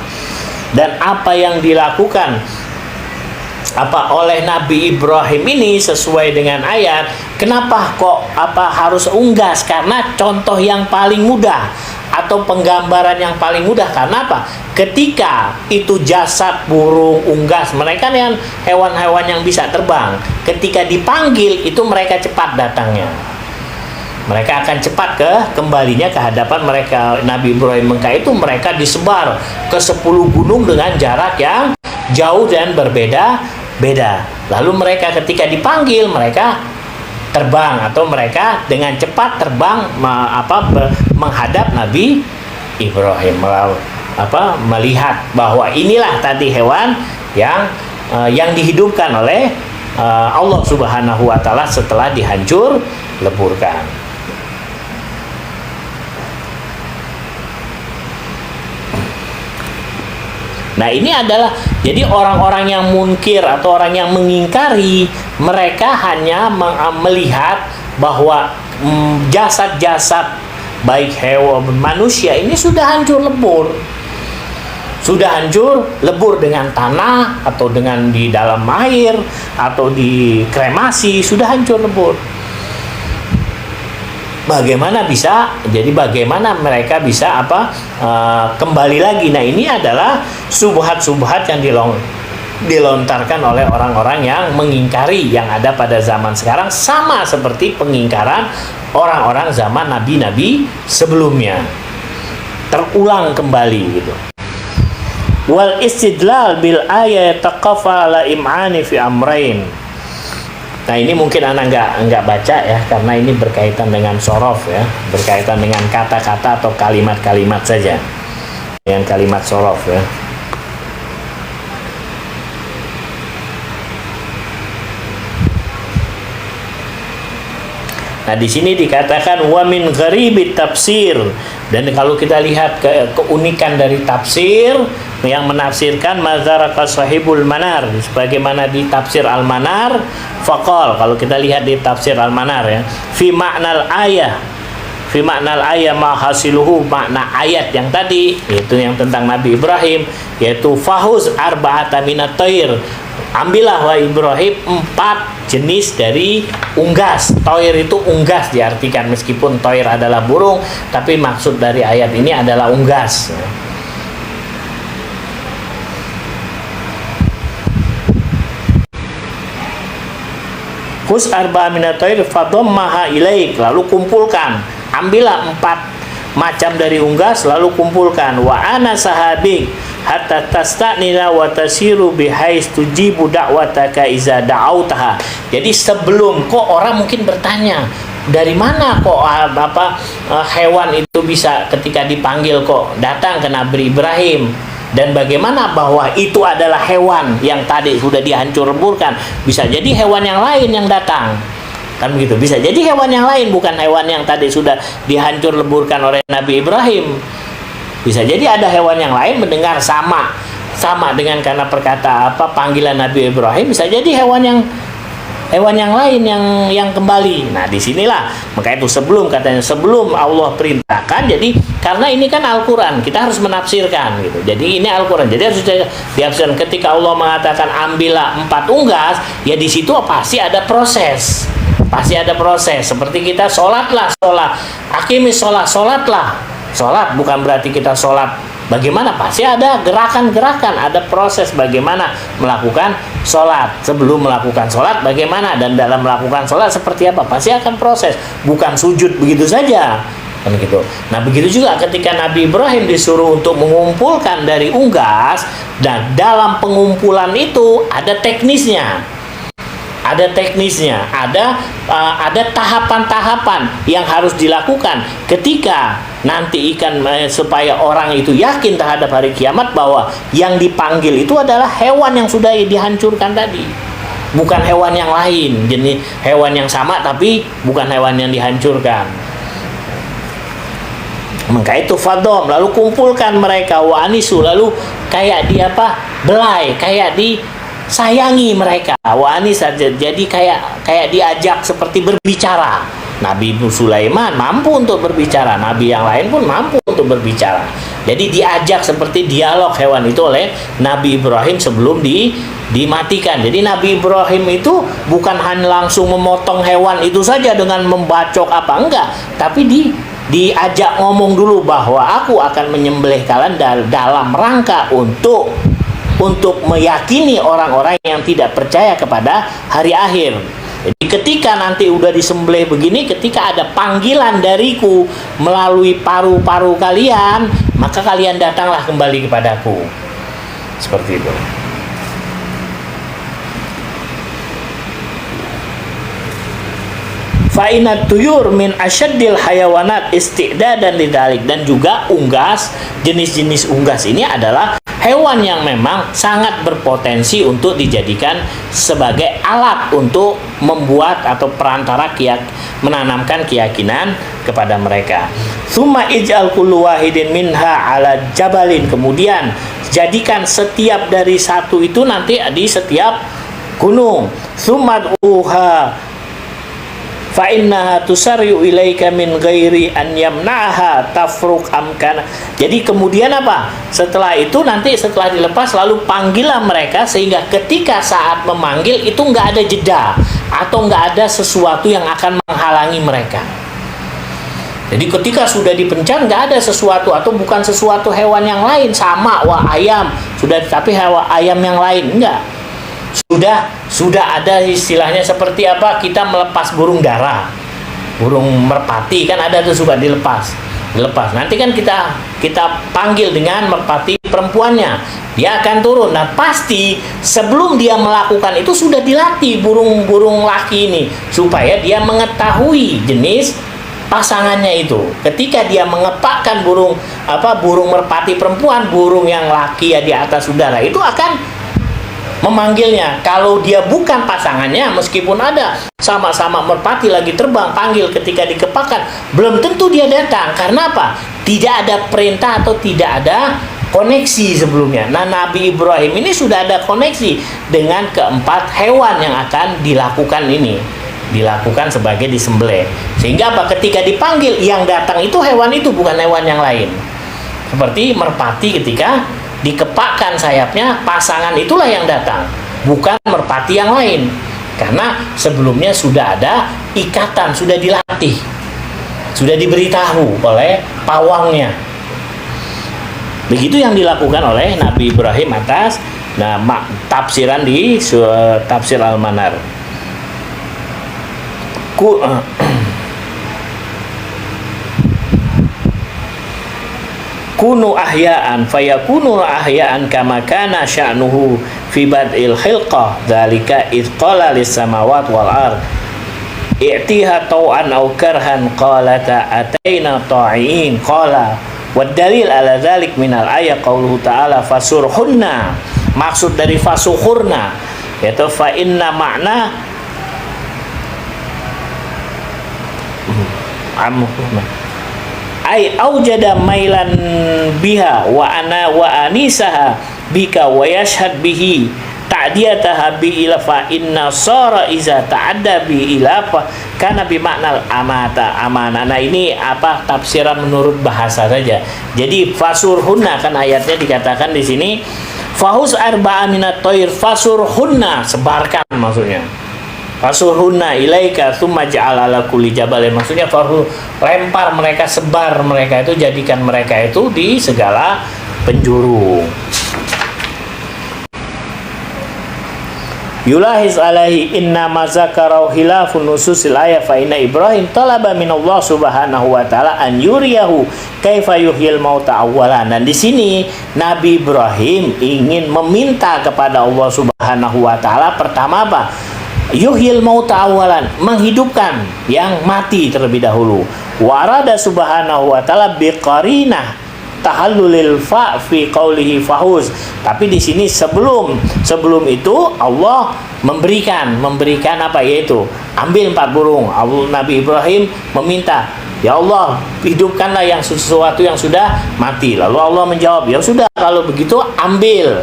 Dan apa yang dilakukan oleh Nabi Ibrahim ini sesuai dengan ayat. Kenapa kok harus unggas? Karena contoh yang paling mudah atau penggambaran yang paling mudah. Karena apa? Ketika itu jasad burung unggas, mereka yang hewan-hewan yang bisa terbang, ketika dipanggil itu mereka cepat datangnya. Mereka akan cepat kembalinya ke hadapan mereka. Nabi Ibrahim Mekah itu mereka disebar ke 10 gunung dengan jarak yang jauh dan berbeda-beda. Lalu mereka ketika dipanggil, mereka terbang atau mereka dengan cepat terbang menghadap Nabi Ibrahim, melihat bahwa inilah tadi hewan yang dihidupkan oleh Allah Subhanahu wa taala setelah dihancur leburkan. Nah, ini adalah jadi orang-orang yang munkir atau orang yang mengingkari, mereka hanya melihat bahwa jasad-jasad baik hewan manusia ini sudah hancur lebur. Sudah hancur lebur dengan tanah atau dengan di dalam air atau di kremasi, sudah hancur lebur. Bagaimana mereka bisa kembali lagi? Nah, ini adalah subhat-subhat yang dilontarkan oleh orang-orang yang mengingkari yang ada pada zaman sekarang, sama seperti pengingkaran orang-orang zaman nabi-nabi sebelumnya. Terulang kembali gitu. Wal istidlal bil ayat taqafa ala im'ani fi amrain. Nah, ini mungkin Anda nggak baca ya, karena ini berkaitan dengan sorof ya, berkaitan dengan kata-kata atau kalimat-kalimat saja, dengan kalimat sorof ya. Nah, di sini dikatakan wa min gharibit tafsir, dan kalau kita lihat keunikan dari tafsir yang menafsirkan mazaraka sahibul manar, sebagaimana di tafsir al-manar faqal, kalau kita lihat di tafsir al-manar ya, fi ma'nal ayah ma hasiluhu, makna ayat yang tadi yaitu yang tentang Nabi Ibrahim, yaitu fahuz arba'ata minat thair, ambillah wahai Ibrahim 4 jenis dari unggas. Thair itu unggas diartikan, meskipun thair adalah burung, tapi maksud dari ayat ini adalah unggas. Khus arba'a minat thair fadhammaha ilaik, lalu kumpulkan, ambillah 4 macam dari unggas lalu kumpulkan. Wa ana sahabik hatta tasta'nila wa tasiru bihais tujibu da'wataka iza da'autaha. Jadi sebelum, kok orang mungkin bertanya, dari mana kok hewan itu bisa ketika dipanggil kok datang ke Nabi Ibrahim, dan bagaimana bahwa itu adalah hewan yang tadi sudah dihancur leburkan, bisa jadi hewan yang lain yang datang, kan begitu, bisa jadi hewan yang lain, bukan hewan yang tadi sudah dihancur leburkan oleh Nabi Ibrahim. Bisa jadi ada hewan yang lain mendengar sama dengan karena panggilan Nabi Ibrahim, bisa jadi hewan yang lain yang kembali. Nah, disinilah maka itu sebelum Allah perintahkan, jadi karena ini kan Al-Quran, kita harus menafsirkan gitu. Jadi ini Al-Quran, jadi harus diafsirkan. Ketika Allah mengatakan ambillah 4 unggas, ya di situ pasti ada proses. Seperti kita sholat, akimis sholatlah. Sholat bukan berarti kita sholat bagaimana, pasti ada gerakan-gerakan, ada proses bagaimana melakukan sholat. Sebelum melakukan sholat bagaimana, dan dalam melakukan sholat seperti apa, pasti akan proses, bukan sujud begitu saja kan gitu. Nah, begitu juga ketika Nabi Ibrahim disuruh untuk mengumpulkan dari unggas, dan dalam pengumpulan itu ada teknisnya, ada tahapan-tahapan yang harus dilakukan ketika nanti supaya orang itu yakin terhadap hari kiamat bahwa yang dipanggil itu adalah hewan yang sudah dihancurkan tadi, bukan hewan yang lain, jenis hewan yang sama tapi bukan hewan yang dihancurkan. Maka itu fadom, lalu kumpulkan mereka, wa anisu, lalu kayak belai, kayak sayangi mereka, wani saja, jadi kayak diajak seperti berbicara. Nabi Sulaiman mampu untuk berbicara, nabi yang lain pun mampu untuk berbicara. Jadi diajak seperti dialog hewan itu oleh Nabi Ibrahim sebelum dimatikan. Jadi Nabi Ibrahim itu bukan hanya langsung memotong hewan itu saja dengan membacok enggak, tapi diajak ngomong dulu bahwa aku akan menyembelih kalian dalam rangka untuk meyakini orang-orang yang tidak percaya kepada hari akhir. Jadi ketika nanti udah disembelih begini, ketika ada panggilan dariku melalui paru-paru kalian, maka kalian datanglah kembali kepadaku. Seperti itu. Fa'inat tuyur min asyaddil hayawanat isti'dadan lidalik. Dan juga unggas, jenis-jenis unggas ini adalah hewan yang memang sangat berpotensi untuk dijadikan sebagai alat untuk membuat atau perantara menanamkan keyakinan kepada mereka. Summa ij'al kullu wahidin minha ala jabalin. Kemudian jadikan setiap dari satu itu nanti di setiap gunung. Summa uha fa innaha tusaryu ilaika min ghairi an yamna'aha tafruq amkana. Jadi kemudian apa? Setelah itu nanti setelah dilepas lalu panggillah mereka, sehingga ketika saat memanggil itu nggak ada jeda atau nggak ada sesuatu yang akan menghalangi mereka. Jadi ketika sudah dipencar nggak ada sesuatu atau bukan sesuatu hewan yang lain sama ayam sudah, tapi hewan ayam yang lain enggak. Sudah ada istilahnya seperti apa, kita melepas burung dara, burung merpati kan ada tuh suka dilepas. Nanti kan kita panggil dengan merpati perempuannya, dia akan turun. Nah pasti sebelum dia melakukan itu sudah dilatih burung laki ini supaya dia mengetahui jenis pasangannya itu. Ketika dia mengepakkan burung merpati perempuan, burung yang laki ya di atas udara itu akan memanggilnya. Kalau dia bukan pasangannya, meskipun ada sama-sama merpati lagi terbang, panggil ketika dikepakkan, belum tentu dia datang. Karena apa? Tidak ada perintah atau tidak ada koneksi sebelumnya. Nah, Nabi Ibrahim ini sudah ada koneksi dengan keempat hewan yang akan dilakukan ini, dilakukan sebagai disembelih. Sehingga apa? Ketika dipanggil, yang datang itu hewan itu, bukan hewan yang lain. Seperti merpati ketika dikepakkan sayapnya, pasangan itulah yang datang, bukan merpati yang lain. Karena sebelumnya sudah ada ikatan, sudah dilatih, sudah diberitahu oleh pawangnya. Begitu yang dilakukan oleh Nabi Ibrahim atas tafsiran di tafsir Al-Manar. Kunu ahya'an fayakunu ahya'an kama kana sya'nuhu fi bad'il khilqah dzalika id qala lis samawati wal ard i'tiha taw'an aw karhan qalata ataina ta'in qala wad dalil ala dzalik minal ayat qauluhu ta'ala fasurhunna. Maksud dari fasuhurna yaitu fa inna makna ay aujada mailan biha wa anisaha bika wa yashhad bihi ta'diyataha bi ila fa inna sara iza ta'adda bi ila fa kana bi makna amanah. Nah ini tafsiran menurut bahasa saja. Jadi fasurhunna kan ayatnya dikatakan di sini fahus arba'a minat thair fasurhunna, sebarkan maksudnya. Fasurhunna ilaika tsumma ja'ala ala kulli jabalin, maksudnya lempar mereka, sebar mereka itu, jadikan mereka itu di segala penjuru. Yulahiz alaihi inna ma zakara khilafun nususil ayat fa inna Ibrahim talaba min Allah subhanahu wa ta'ala an yuriyahu kaifa yuhyil mauta awwalan. Dan di sini Nabi Ibrahim ingin meminta kepada Allah subhanahu wa ta'ala pertama apa? Yuhyil mauta awalan, menghidupkan yang mati terlebih dahulu. Warada subhanahu wa ta'ala biqarinah tahallulil fa fi qaulihi fahuz. Tapi di sini sebelum itu Allah memberikan apa, yaitu ambil 4 burung. Nabi Ibrahim meminta, ya Allah, hidupkanlah yang sesuatu yang sudah mati. Lalu Allah menjawab, ya sudah kalau begitu ambil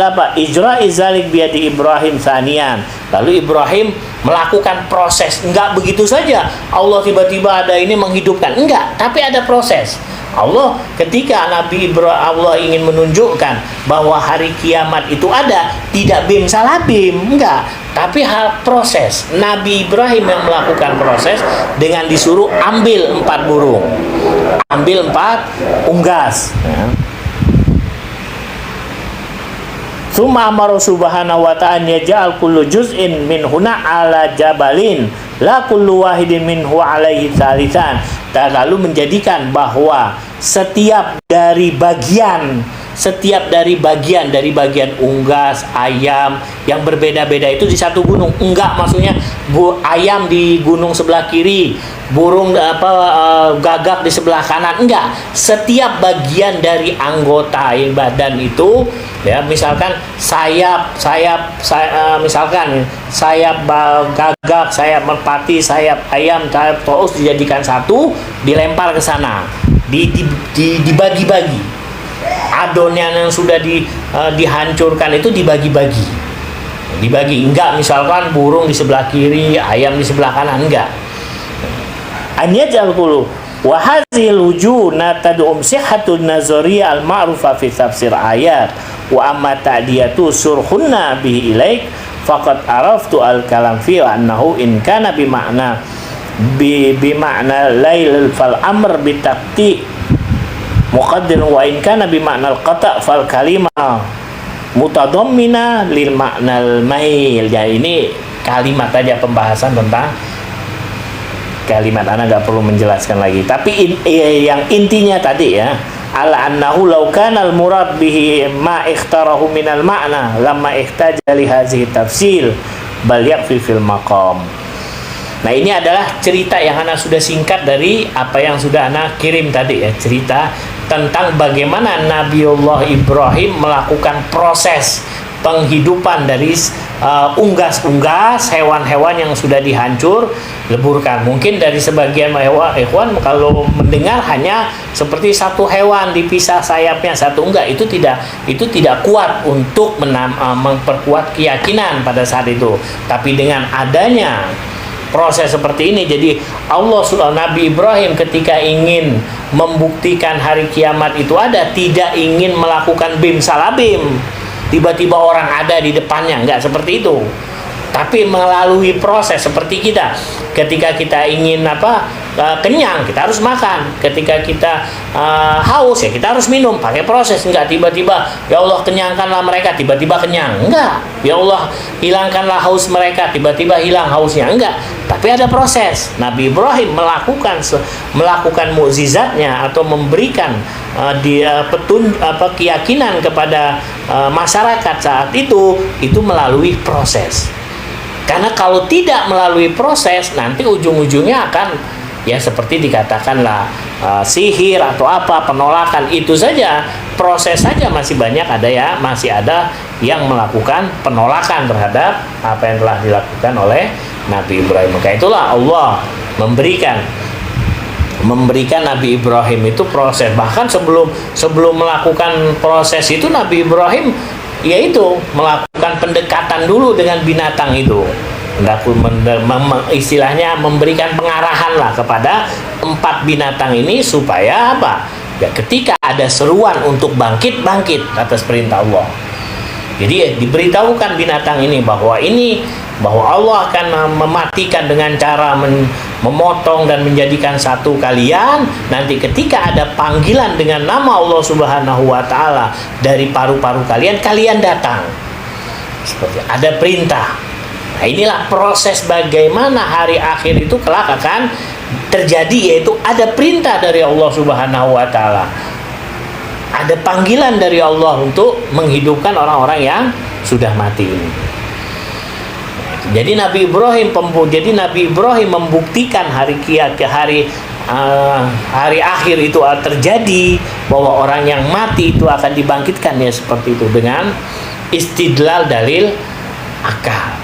apa? Ijra izalik biadi Ibrahim sanian. Lalu Ibrahim melakukan proses. Enggak begitu saja Allah tiba-tiba ada ini menghidupkan, enggak, tapi ada proses. Allah ketika Allah ingin menunjukkan bahwa hari kiamat itu ada, tidak bim salah bim, enggak, tapi proses. Nabi Ibrahim yang melakukan proses dengan disuruh ambil 4 burung, ambil 4 unggas. Tsumma amara subhanahu wa ta'ala yaj'al kullu juz'in min huna ala jabalin la kullu wahidin minhu alaihi thalithan. Dan lalu menjadikan bahwa setiap dari bagian unggas ayam yang berbeda-beda itu di satu gunung. Enggak, maksudnya ayam di gunung sebelah kiri, burung gagak di sebelah kanan. Enggak, setiap bagian dari anggota badan itu, ya, misalkan sayap misalkan sayap gagak, sayap merpati, sayap ayam, sayap paus dijadikan satu, dilempar ke sana, dibagi-bagi. Adonan yang sudah dihancurkan itu dibagi-bagi. Enggak, misalkan burung di sebelah kiri, ayam di sebelah kanan, enggak. Anyajal qulu wa hadzil wujuna tad'um sihhatun nazariyah al-ma'rufa fi tafsir ayat wa amma ta'diyatu surhunna bihi ilaik faqad araftu al-kalam fi annahu in kana bi ma'na lail fal amr bi taqti muqaddir wa in kana bi ma'nal qata' fal kalimah mutadammina lil ma'nal mail. Ya, ini kalimat aja, pembahasan tentang kalimat, ana nggak perlu menjelaskan lagi. Tapi yang intinya tadi, ya, ala annahu law kana al murad bihi ma ikhtarahu minal ma'na lamma ihtaja li hadhihi tafsil bal yakfi fil maqam. Nah, ini adalah cerita yang ana sudah singkat dari apa yang sudah ana kirim tadi, ya, cerita tentang bagaimana Nabiullah Ibrahim melakukan proses penghidupan dari unggas-unggas hewan-hewan yang sudah dihancur leburkan. Mungkin dari sebagian ikhwan kalau mendengar hanya seperti satu hewan dipisah sayapnya satu, enggak, itu tidak kuat untuk memperkuat keyakinan pada saat itu. Tapi dengan adanya proses seperti ini, jadi Nabi Ibrahim ketika ingin membuktikan hari kiamat itu ada, tidak ingin melakukan bim salabim, tiba-tiba orang ada di depannya, enggak seperti itu. Tapi melalui proses seperti kita, ketika kita ingin kenyang, kita harus makan. Ketika kita haus, ya kita harus minum, pakai proses. Enggak tiba-tiba, ya Allah kenyangkanlah mereka, tiba-tiba kenyang. Enggak, ya Allah hilangkanlah haus mereka, tiba-tiba hilang hausnya. Enggak, tapi ada proses. Nabi Ibrahim melakukan mukjizatnya atau memberikan keyakinan kepada masyarakat saat itu melalui proses. Karena kalau tidak melalui proses, nanti ujung-ujungnya akan, ya seperti dikatakanlah sihir atau apa, penolakan. Itu saja, proses saja masih banyak masih ada yang melakukan penolakan terhadap apa yang telah dilakukan oleh Nabi Ibrahim. Maka itulah Allah memberikan Nabi Ibrahim itu proses. Bahkan sebelum melakukan proses itu, Nabi Ibrahim yaitu melakukan pendekatan dulu dengan binatang itu. Istilahnya memberikan pengarahan lah kepada 4 binatang ini supaya apa? Ya, ketika ada seruan untuk bangkit atas perintah Allah. Jadi diberitahukan binatang ini bahwa Allah akan mematikan dengan cara memotong dan menjadikan satu kalian. Nanti ketika ada panggilan dengan nama Allah Subhanahu wa ta'ala dari paru-paru kalian datang. Seperti ada perintah. Nah, inilah proses bagaimana hari akhir itu kelak akan terjadi, yaitu ada perintah dari Allah Subhanahu wa ta'ala. Ada panggilan dari Allah untuk menghidupkan orang-orang yang sudah mati ini. Jadi Nabi Ibrahim membuktikan hari akhir itu terjadi, bahwa orang yang mati itu akan dibangkitkan, ya seperti itu, dengan istidlal dalil akal.